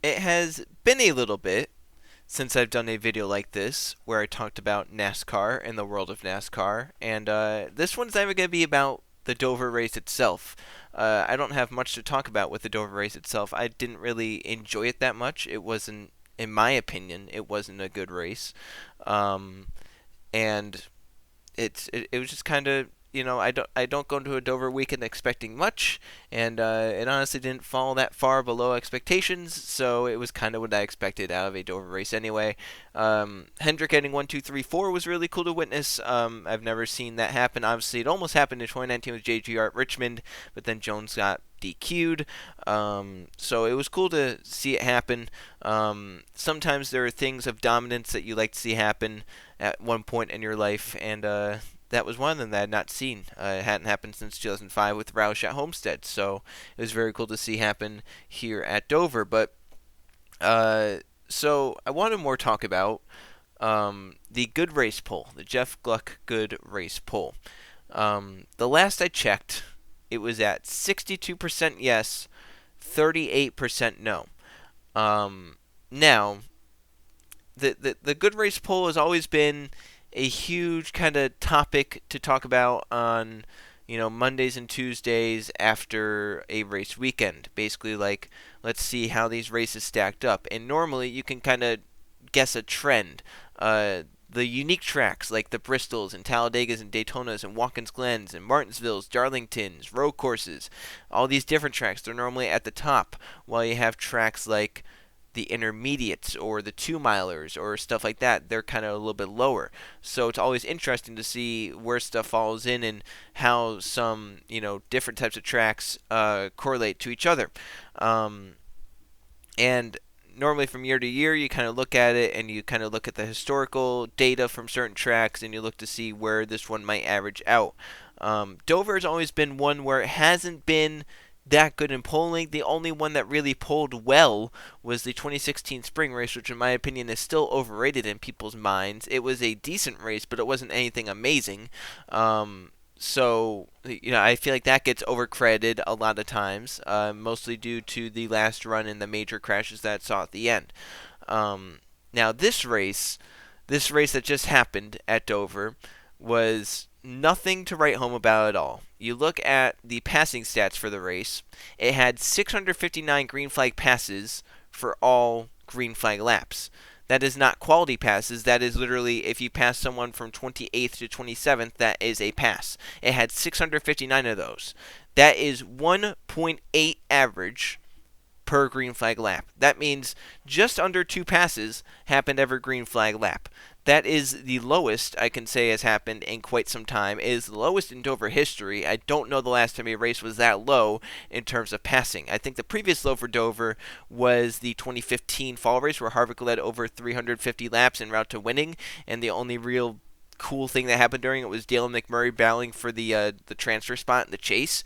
It has been a little bit since I've done a video like this where I talked about NASCAR and the world of NASCAR, and this one's either going to be about the Dover race itself. I don't have much to talk about with the Dover race itself. I didn't really enjoy it that much. It wasn't, in my opinion, it wasn't a good race. Um, and it was just kind of, I don't go into a Dover weekend expecting much, and it honestly didn't fall that far below expectations. So it was kind of what I expected out of a Dover race anyway. Hendrick getting 1, 2, 3, 4 was really cool to witness. I've never seen that happen. Obviously, it almost happened in 2019 with JGR at Richmond, but then Jones got DQ'd. So it was cool to see it happen. Sometimes there are things of dominance that you like to see happen at one point in your life, and that was one of them that I had not seen. It hadn't happened since 2005 with Roush at Homestead, so it was very cool to see happen here at Dover. But so I wanted more talk about the good race poll, the Jeff Gluck good race poll. The last I checked, it was at 62% yes, 38% no. Now, the good race poll has always been a huge kind of topic to talk about on Mondays and Tuesdays after a race weekend. Basically, like, let's see how these races stacked up, and normally you can kind of guess a trend. The unique tracks like the Bristols and Talladegas and Daytonas and Watkins Glens and Martinsvilles, Darlingtons, road courses, all these different tracks, they're normally at the top, while you have tracks like the intermediates or the 2 milers or stuff like that, they're kind of a little bit lower. So it's always interesting to see where stuff falls in and how some different types of tracks correlate to each other. And normally from year to year, you kind of look at it and you kind of look at the historical data from certain tracks and you look to see where this one might average out. Dover has always been one where it hasn't been that good in polling. The only one that really polled well was the 2016 spring race, which in my opinion is still overrated in people's minds. It was a decent race, but it wasn't anything amazing. So, I feel like that gets overcredited a lot of times, mostly due to the last run and the major crashes that it saw at the end. Now, this race that just happened at Dover, was nothing to write home about at all. You look at the passing stats for the race, it had 659 green flag passes for all green flag laps. That is not quality passes. That is literally if you pass someone from 28th to 27th, that is a pass. It had 659 of those. That is 1.8 average per green flag lap. That means just under 2 passes happened every green flag lap. That is the lowest I can say has happened in quite some time. It is the lowest in Dover history. I don't know the last time a race was that low in terms of passing. I think the previous low for Dover was the 2015 fall race where Harvick led over 350 laps en route to winning, and the only real cool thing that happened during it was Dale McMurray battling for the transfer spot in the chase.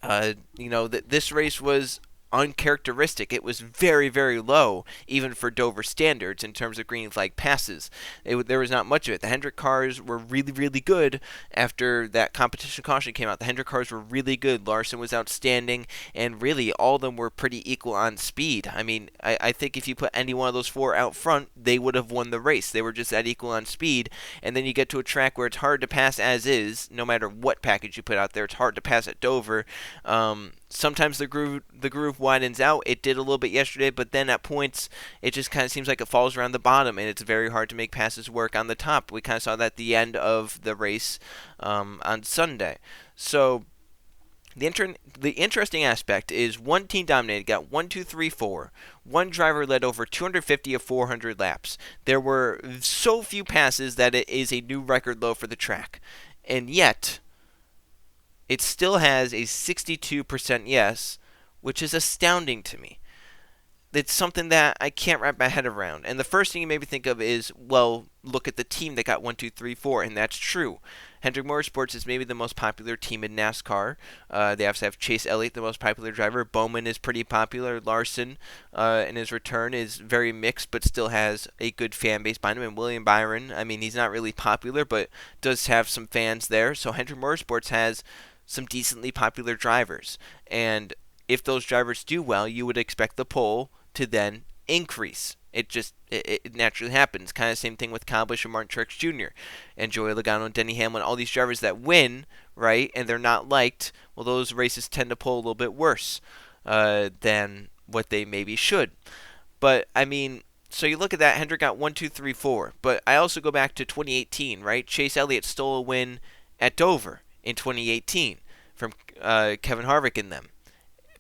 This race was uncharacteristic. It was very, very low, even for Dover standards, in terms of green flag passes. There was not much of it. The Hendrick cars were really, really good after that competition caution came out. The Hendrick cars were really good. Larson was outstanding, and really, all of them were pretty equal on speed. I mean, I think if you put any one of those four out front, they would have won the race. They were just that equal on speed, and then you get to a track where it's hard to pass as is, no matter what package you put out there. It's hard to pass at Dover. Sometimes the groove widens out. It did a little bit yesterday, but then at points it just kind of seems like it falls around the bottom, and it's very hard to make passes work on the top. We kind of saw that at the end of the race on Sunday. So the interesting aspect is one team dominated, got 1, 2, 3, 4. One driver led over 250 of 400 laps. There were so few passes that it is a new record low for the track, and yet it still has a 62% yes, which is astounding to me. It's something that I can't wrap my head around. And the first thing you maybe think of is, well, look at the team that got 1, 2, 3, 4, and that's true. Hendrick Motorsports is maybe the most popular team in NASCAR. They also have Chase Elliott, the most popular driver. Bowman is pretty popular. Larson, in his return, is very mixed, but still has a good fan base behind him. And William Byron, I mean, he's not really popular, but does have some fans there. So Hendrick Motorsports has some decently popular drivers. And if those drivers do well, you would expect the pole to then increase. It naturally happens. Kind of same thing with Kyle Busch and Martin Truex Jr. and Joey Logano and Denny Hamlin. All these drivers that win, right, and they're not liked. Well, those races tend to pull a little bit worse than what they maybe should. But I mean, so you look at that. Hendrick got 1, 2, 3, 4. But I also go back to 2018, right? Chase Elliott stole a win at Dover in 2018 from Kevin Harvick and them.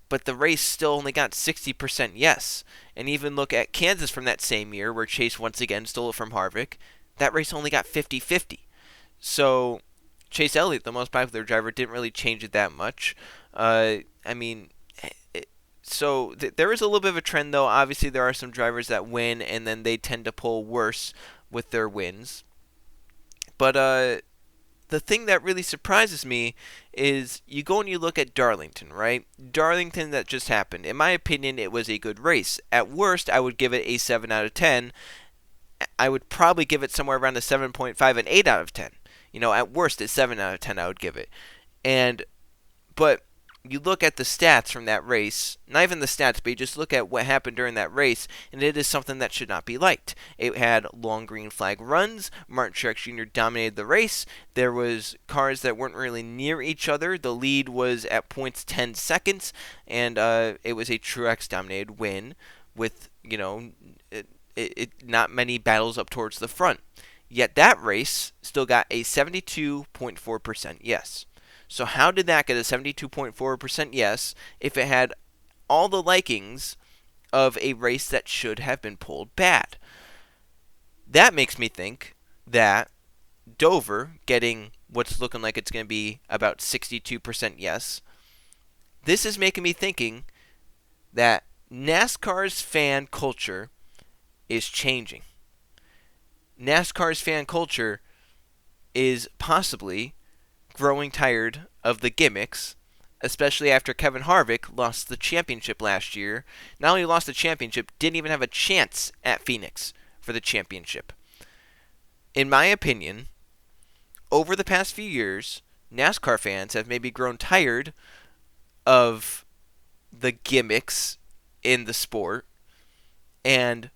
But the race still only got 60% yes. And even look at Kansas from that same year, where Chase once again stole it from Harvick. That race only got 50-50. So Chase Elliott, the most popular driver, didn't really change it that much. I mean, there is a little bit of a trend, though. Obviously, there are some drivers that win, and then they tend to pull worse with their wins. But the thing that really surprises me is you go and you look at Darlington, right? Darlington, that just happened. In my opinion, it was a good race. At worst, I would give it a 7 out of 10. I would probably give it somewhere around a 7.5 and 8 out of 10. At worst, it's 7 out of 10 I would give it. But you look at the stats from that race, not even the stats, but you just look at what happened during that race, and it is something that should not be liked. It had long green flag runs. Martin Truex Jr. dominated the race. There was cars that weren't really near each other. The lead was at points 10 seconds, and it was a Truex-dominated win with, not many battles up towards the front. Yet that race still got a 72.4% yes. So how did that get a 72.4% yes if it had all the likings of a race that should have been pulled bad? That makes me think that Dover getting what's looking like it's going to be about 62% yes. This is making me thinking that NASCAR's fan culture is changing. NASCAR's fan culture is possibly growing tired of the gimmicks, especially after Kevin Harvick lost the championship last year. Not only lost the championship, didn't even have a chance at Phoenix for the championship. In my opinion, over the past few years, NASCAR fans have maybe grown tired of the gimmicks in the sport and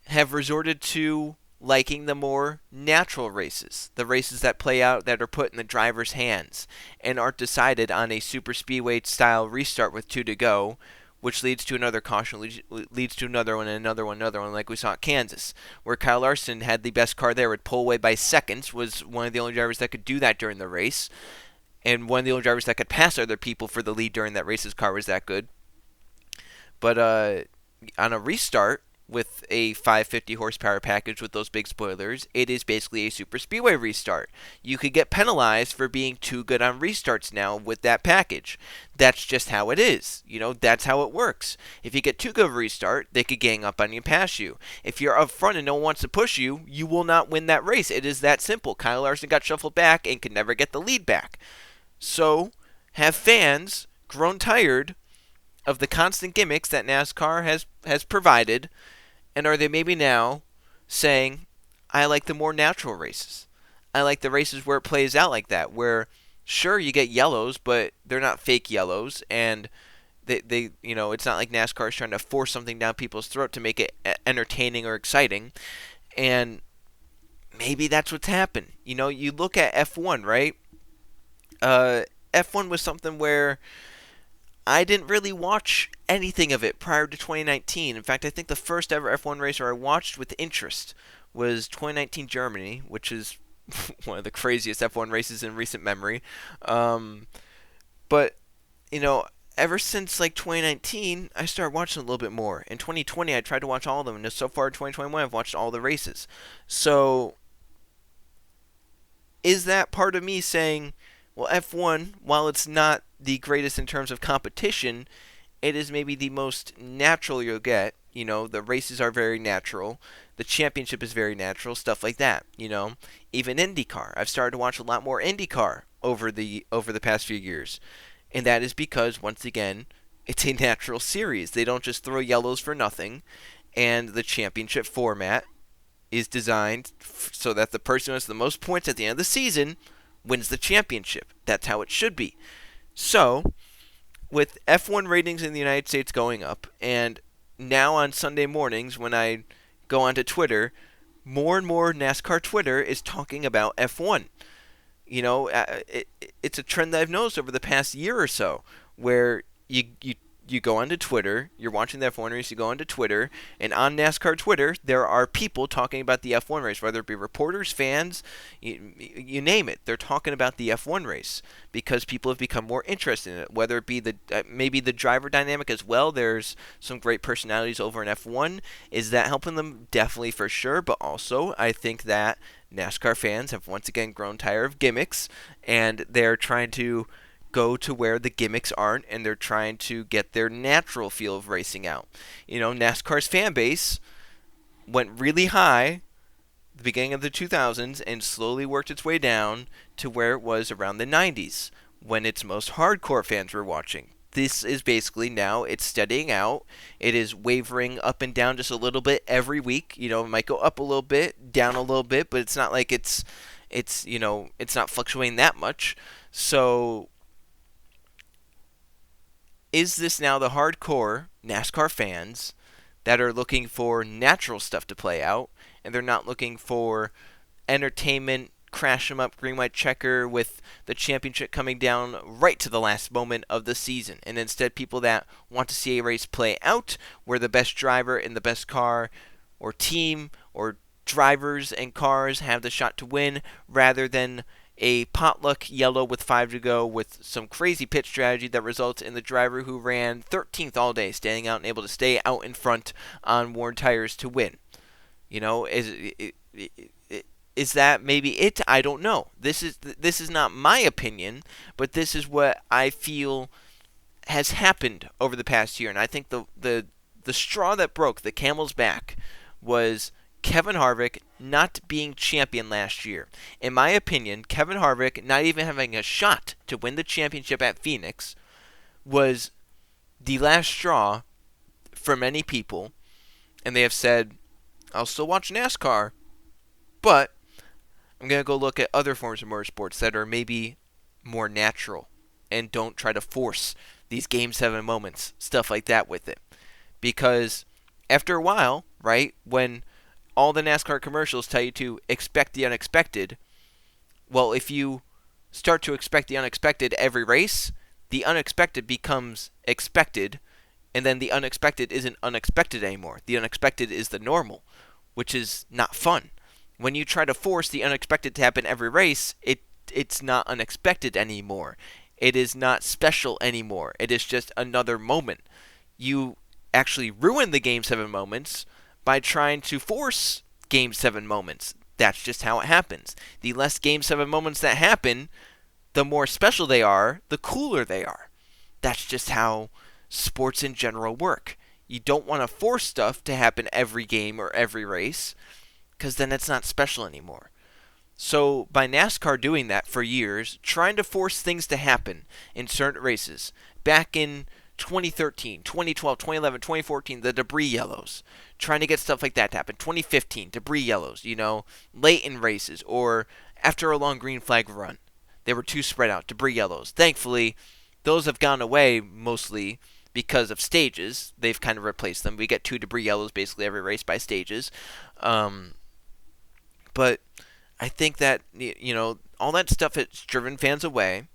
have resorted to liking the more natural races, the races that play out that are put in the driver's hands and aren't decided on a super speedway style restart with 2 to go, which leads to another caution, leads to another one, like we saw at Kansas, where Kyle Larson had the best car there, would pull away by seconds, was one of the only drivers that could do that during the race, and one of the only drivers that could pass other people for the lead during that race. His car was that good. But on a restart, with a 550 horsepower package with those big spoilers, it is basically a super speedway restart. You could get penalized for being too good on restarts now with that package. That's just how it is. That's how it works. If you get too good of a restart, they could gang up on you and pass you. If you're up front and no one wants to push you, you will not win that race. It is that simple. Kyle Larson got shuffled back and could never get the lead back. So, have fans grown tired of the constant gimmicks that NASCAR has provided? And are they maybe now saying, I like the more natural races. I like the races where it plays out like that, where sure you get yellows, but they're not fake yellows, and they it's not like NASCAR is trying to force something down people's throat to make it entertaining or exciting. And maybe that's what's happened. You look at F1, right? F1 was something where I didn't really watch anything of it prior to 2019. In fact, I think the first ever F1 racer I watched with interest was 2019 Germany, which is one of the craziest F1 races in recent memory. But, ever since 2019, I started watching a little bit more. In 2020, I tried to watch all of them, and so far in 2021, I've watched all the races. So, is that part of me saying, well, F1, while it's not the greatest in terms of competition, it is maybe the most natural you'll get. The races are very natural. The championship is very natural, stuff like that. Even IndyCar. I've started to watch a lot more IndyCar over the past few years. And that is because, once again, it's a natural series. They don't just throw yellows for nothing. And the championship format is designed so that the person who has the most points at the end of the season wins the championship. That's how it should be. So, with F1 ratings in the United States going up, and now on Sunday mornings when I go onto Twitter, more and more NASCAR Twitter is talking about F1. It's a trend that I've noticed over the past year or so, where you go onto Twitter, you're watching the F1 race, you go onto Twitter, and on NASCAR Twitter, there are people talking about the F1 race, whether it be reporters, fans, you name it. They're talking about the F1 race because people have become more interested in it, whether it be maybe the driver dynamic as well. There's some great personalities over in F1. Is that helping them? Definitely, for sure, but also I think that NASCAR fans have once again grown tired of gimmicks, and they're trying to go to where the gimmicks aren't, and they're trying to get their natural feel of racing out. NASCAR's fan base went really high at the beginning of the 2000s and slowly worked its way down to where it was around the 90s when its most hardcore fans were watching. This is basically now it's steadying out. It is wavering up and down just a little bit every week. It might go up a little bit, down a little bit, but it's not like it's not fluctuating that much. So is this now the hardcore NASCAR fans that are looking for natural stuff to play out, and they're not looking for entertainment, crash them up, green white checker with the championship coming down right to the last moment of the season, and instead people that want to see a race play out where the best driver in the best car or team or drivers and cars have the shot to win, rather than a potluck yellow with 5 to go with some crazy pit strategy that results in the driver who ran 13th all day standing out and able to stay out in front on worn tires to win. Is that maybe it? I don't know. This is not my opinion, but this is what I feel has happened over the past year, and I think the straw that broke the camel's back was Kevin Harvick not being champion last year. In my opinion, Kevin Harvick not even having a shot to win the championship at Phoenix was the last straw for many people, and they have said, I'll still watch NASCAR, but I'm going to go look at other forms of motorsports that are maybe more natural and don't try to force these Game 7 moments, stuff like that with it. Because after a while, right, when all the NASCAR commercials tell you to expect the unexpected, well, if you start to expect the unexpected every race, the unexpected becomes expected, and then the unexpected isn't unexpected anymore. The unexpected is the normal, which is not fun. When you try to force the unexpected to happen every race, it's not unexpected anymore. It is not special anymore. It is just another moment. You actually ruin the Game 7 moments by trying to force Game 7 moments. That's just how it happens. The less Game 7 moments that happen, the more special they are, the cooler they are. That's just how sports in general work. You don't want to force stuff to happen every game or every race, because then it's not special anymore. So by NASCAR doing that for years, trying to force things to happen in certain races, back in 2013, 2012, 2011, 2014, the debris yellows, trying to get stuff like that to happen. 2015, debris yellows, late in races or after a long green flag run. They were too spread out, debris yellows. Thankfully, those have gone away mostly because of stages. They've kind of replaced them. We get 2 debris yellows basically every race by stages. But I think that, all that stuff has driven fans away.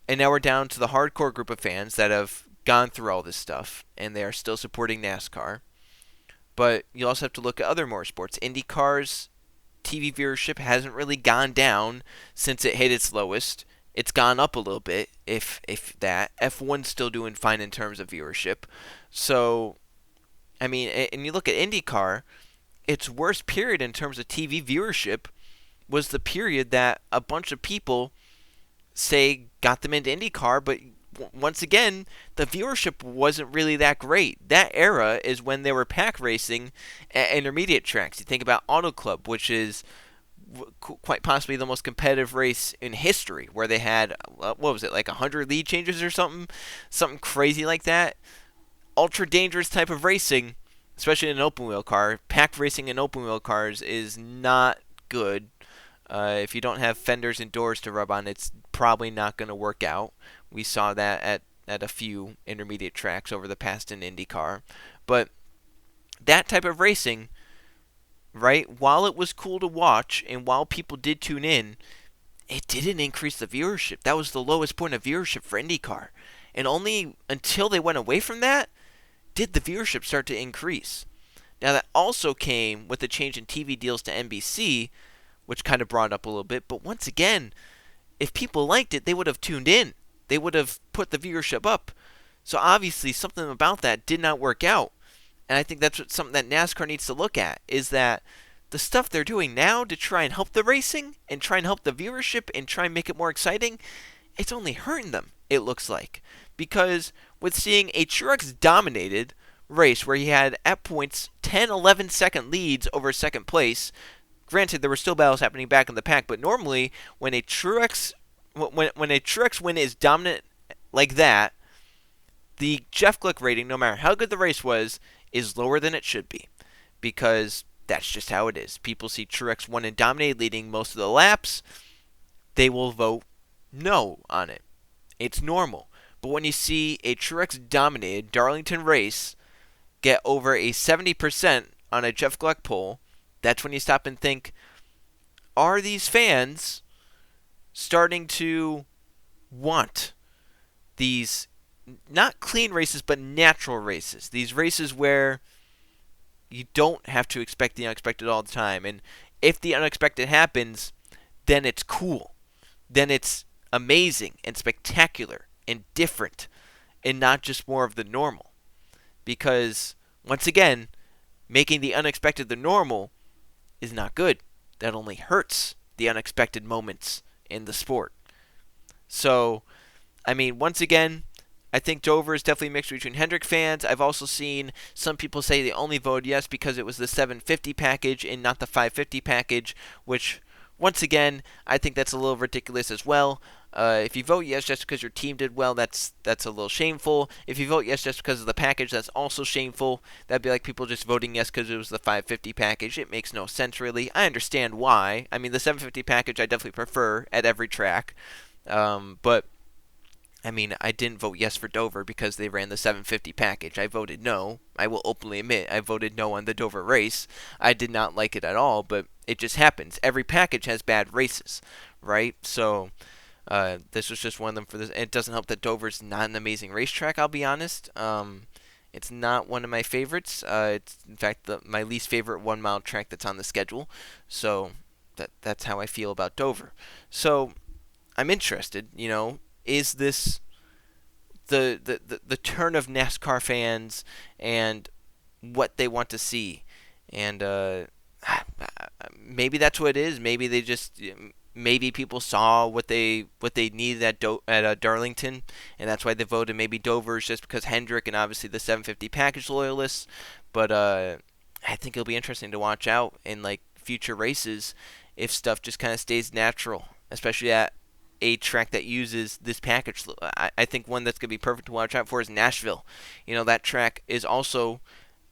And now we're down to the hardcore group of fans that have gone through all this stuff, and they are still supporting NASCAR. But you also have to look at other motorsports. IndyCar's TV viewership hasn't really gone down since it hit its lowest. It's gone up a little bit, if that. F1's still doing fine in terms of viewership. So, and you look at IndyCar, its worst period in terms of TV viewership was the period that a bunch of people say got them into IndyCar, but once again, the viewership wasn't really that great. That era is when they were pack racing at intermediate tracks. You think about Auto Club, which is quite possibly the most competitive race in history, where they had, what was it, like 100 lead changes or something crazy like that. Ultra dangerous type of racing, especially in an open wheel car. Pack racing in open wheel cars is not good. If you don't have fenders and doors to rub on, it's probably not going to work out. We saw that at at a few intermediate tracks over the past in IndyCar. But that type of racing, right, while it was cool to watch and while people did tune in, it didn't increase the viewership. That was the lowest point of viewership for IndyCar. And only until they went away from that did the viewership start to increase. Now, that also came with the change in TV deals to NBC, which kind of brought it up a little bit. But once again, if people liked it, they would have tuned in. They would have put the viewership up. So obviously, something about that did not work out. And I think that's something that NASCAR needs to look at, is that the stuff they're doing now to try and help the racing and try and help the viewership and try and make it more exciting, it's only hurting them, it looks like. Because with seeing a Truex dominated race where he had at points 10, 11 second leads over second place, granted there were still battles happening back in the pack, but normally when a Truex win is dominant like that, the Jeff Gluck rating, no matter how good the race was, is lower than it should be. Because that's just how it is. People see Truex won and dominated, leading most of the laps. They will vote no on it. It's normal. But when you see a Truex dominated Darlington race get over a 70% on a Jeff Gluck poll, that's when you stop and think, are these fans starting to want these not clean races, but natural races? These races where you don't have to expect the unexpected all the time. And if the unexpected happens, then it's cool. Then it's amazing and spectacular and different and not just more of the normal. Because, once again, making the unexpected the normal is not good. That only hurts the unexpected moments in the sport. So, I mean, once again, I think Dover is definitely mixed between Hendrick fans. I've also seen some people say they only voted yes because it was the 750 package and not the 550 package, which, once again, I think that's a little ridiculous as well. If you vote yes just because your team did well, that's a little shameful. If you vote yes just because of the package, that's also shameful. That'd be like people just voting yes because it was the 550 package. It makes no sense, really. I understand why. I mean, the 750 package I definitely prefer at every track. But I mean, I didn't vote yes for Dover because they ran the 750 package. I voted no. I will openly admit I voted no on the Dover race. I did not like it at all, but it just happens. Every package has bad races, right? So this was just one of them for this. It doesn't help that Dover's not an amazing racetrack, I'll be honest. It's not one of my favorites. It's, in fact, my least favorite 1 mile track that's on the schedule. So that's how I feel about Dover. So I'm interested, is this the turn of NASCAR fans and what they want to see? And maybe that's what it is. Maybe they just maybe people saw what they needed at Darlington, and that's why they voted. Maybe Dover is just because Hendrick and obviously the 750 package loyalists. But I think it'll be interesting to watch out in like future races if stuff just kind of stays natural, especially at a track that uses this package. I think one that's going to be perfect to watch out for is Nashville. That track is also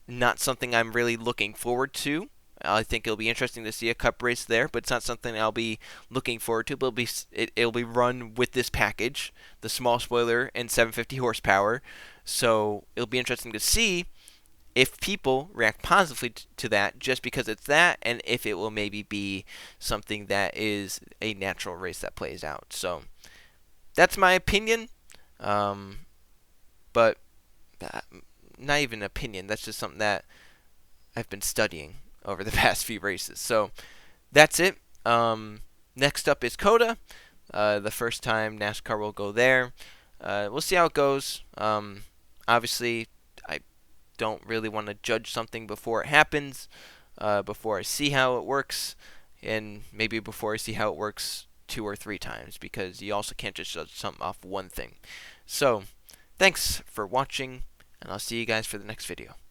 not something I'm really looking forward to. I think it'll be interesting to see a cup race there, but it's not something I'll be looking forward to. But it'll be run with this package, the small spoiler and 750 horsepower. So it'll be interesting to see if people react positively to that just because it's that, and if it will maybe be something that is a natural race that plays out. So that's my opinion, but not even an opinion. That's just something that I've been studying over the past few races. So that's it. Next up is COTA, the first time NASCAR will go there. We'll see how it goes. Obviously, I don't really want to judge something before it happens, before I see how it works, and maybe before I see how it works 2 or 3 times, because you also can't just judge something off one thing. So, thanks for watching, and I'll see you guys for the next video.